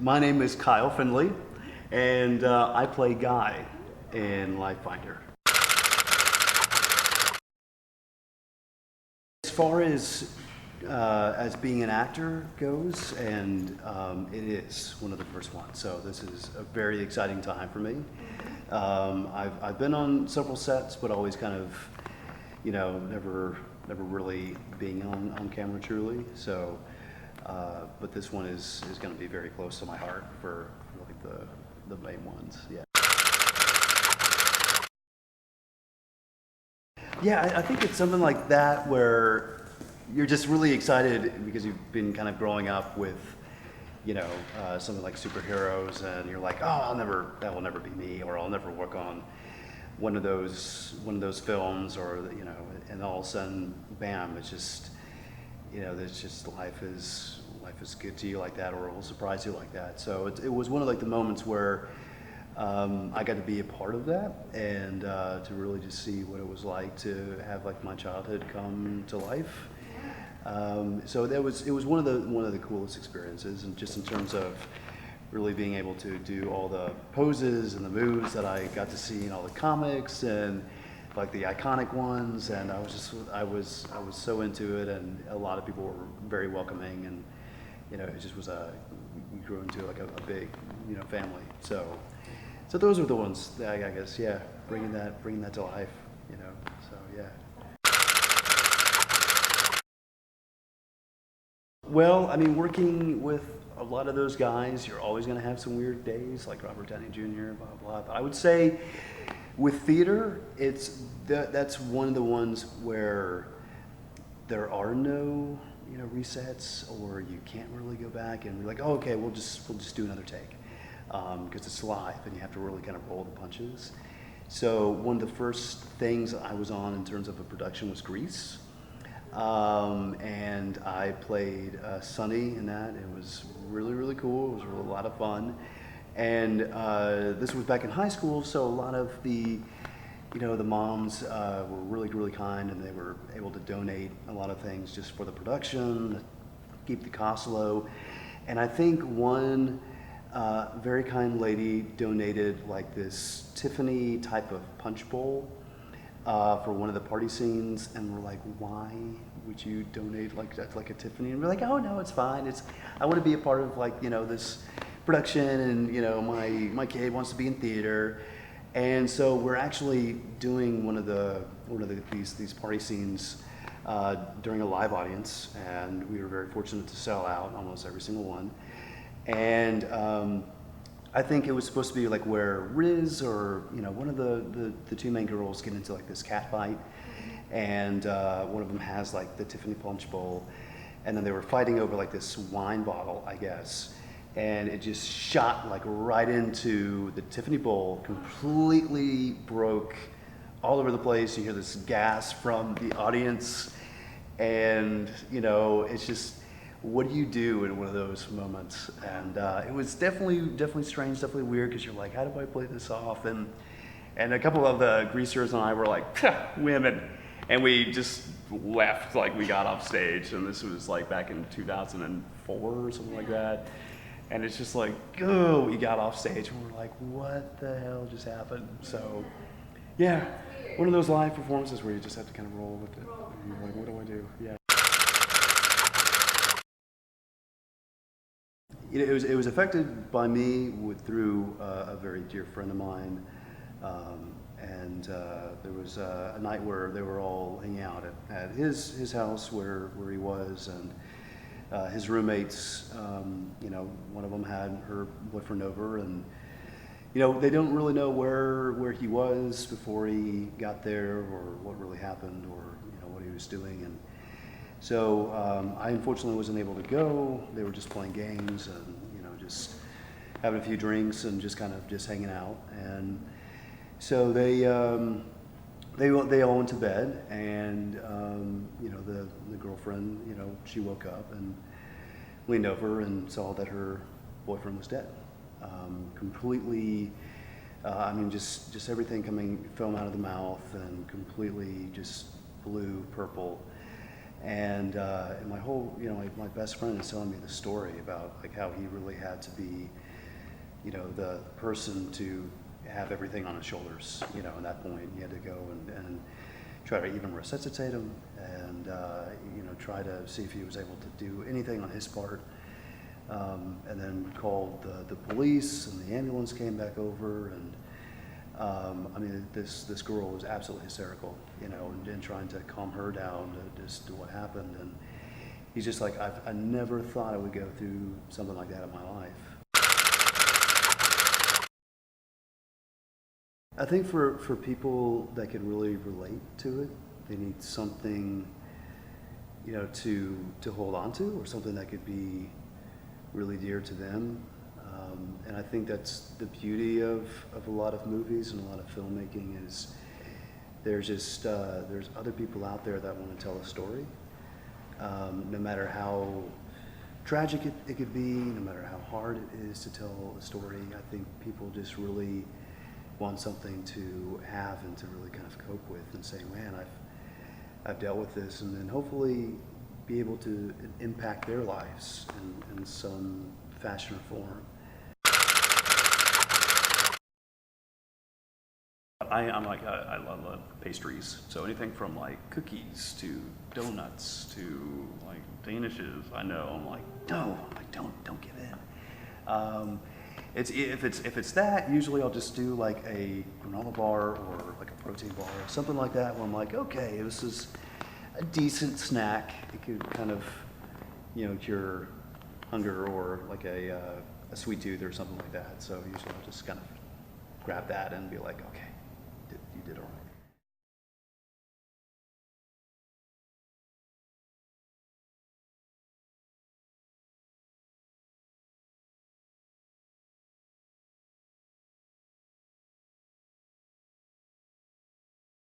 My name is Kyle Finley, and I play Guy in Life Finder. As far as being an actor goes, and it is one of the first ones, so this is a very exciting time for me. I've been on several sets, but always kind of, never really being on camera truly. So, but this one is going to be very close to my heart for like the main ones. Yeah. Yeah, I think it's something like that where you're just really excited because you've been kind of growing up with, something like superheroes, and you're like, oh, that will never be me, or I'll never work on one of those films, or and all of a sudden, bam, it's just, it's just life is good to you like that, or it will surprise you like that. So it was one of like the moments where I got to be a part of that, and to really just see what it was like to have like my childhood come to life. So it was one of the coolest experiences, and just in terms of really being able to do all the poses and the moves that I got to see in all the comics, and like the iconic ones, and I was so into it, and a lot of people were very welcoming, and it just was we grew into like a big family. So those are the ones that I guess, yeah, bringing that to life, so yeah. Well, I mean, working with a lot of those guys, you're always going to have some weird days, like Robert Downey Jr., blah, blah. But I would say with theater, that's one of the ones where there are no, resets, or you can't really go back and be like, oh, okay, we'll just do another take, because it's live and you have to really kind of roll the punches. So one of the first things I was on in terms of a production was Grease. And I played Sonny in that. It was really, really cool. It was really a lot of fun. And this was back in high school, so a lot of the moms were really, really kind, and they were able to donate a lot of things just for the production, keep the costs low. And I think one very kind lady donated like this Tiffany type of punch bowl for one of the party scenes, and we're like, why would you donate like that, like a Tiffany? And we're like, oh no, it's fine. I want to be a part of like this production, and my kid wants to be in theater, and so we're actually doing one of these party scenes during a live audience, and we were very fortunate to sell out almost every single one, and I think it was supposed to be like where Riz or one of the two main girls get into like this cat fight, and one of them has like the Tiffany punch bowl, and then they were fighting over like this wine bottle, I guess, and it just shot like right into the Tiffany bowl, completely broke all over the place. You hear this gas from the audience, and it's just, what do you do in one of those moments? And it was definitely strange, definitely weird, because you're like, how do I play this off? And a couple of the greasers and I were like, women, and we just left, like we got off stage, and this was like back in 2004 or something like that. And it's just like, oh, we got off stage, and we're like, what the hell just happened? So yeah, one of those live performances where you just have to kind of roll with it. And you're like, what do I do? Yeah. It was affected by me through a very dear friend of mine, and there was a night where they were all hanging out at his house where he was, and his roommates, one of them had her boyfriend over, and they don't really know where he was before he got there, or what really happened, or what he was doing, and so I unfortunately wasn't able to go. They were just playing games, and just having a few drinks, and just kind of just hanging out. And so they all went to bed, and the girlfriend, she woke up and leaned over and saw that her boyfriend was dead, completely. Just everything foam out of the mouth, and completely just blue, purple. And my whole, like my best friend is telling me the story about like how he really had to be, the person to have everything on his shoulders. At that point, he had to go and try to even resuscitate him, and try to see if he was able to do anything on his part. And then called the police, and the ambulance came back over, and I mean, this girl was absolutely hysterical, and trying to calm her down to just do what happened. And he's just like, I never thought I would go through something like that in my life. I think for people that could really relate to it, they need something, to hold on to, or something that could be really dear to them. And I think that's the beauty of a lot of movies and a lot of filmmaking is there's just there's other people out there that want to tell a story, no matter how tragic it could be, no matter how hard it is to tell a story. I think people just really want something to have and to really kind of cope with, and say, man, I've dealt with this, and then hopefully be able to impact their lives in some fashion or form. I'm like, I love pastries. So anything from like cookies to donuts to like danishes, I know. I'm like, no, don't give in. If it's that, usually I'll just do like a granola bar or like a protein bar or something like that, where I'm like, okay, this is a decent snack. It could kind of, cure hunger, or like a sweet tooth or something like that. So usually I'll just kind of grab that and be like, okay,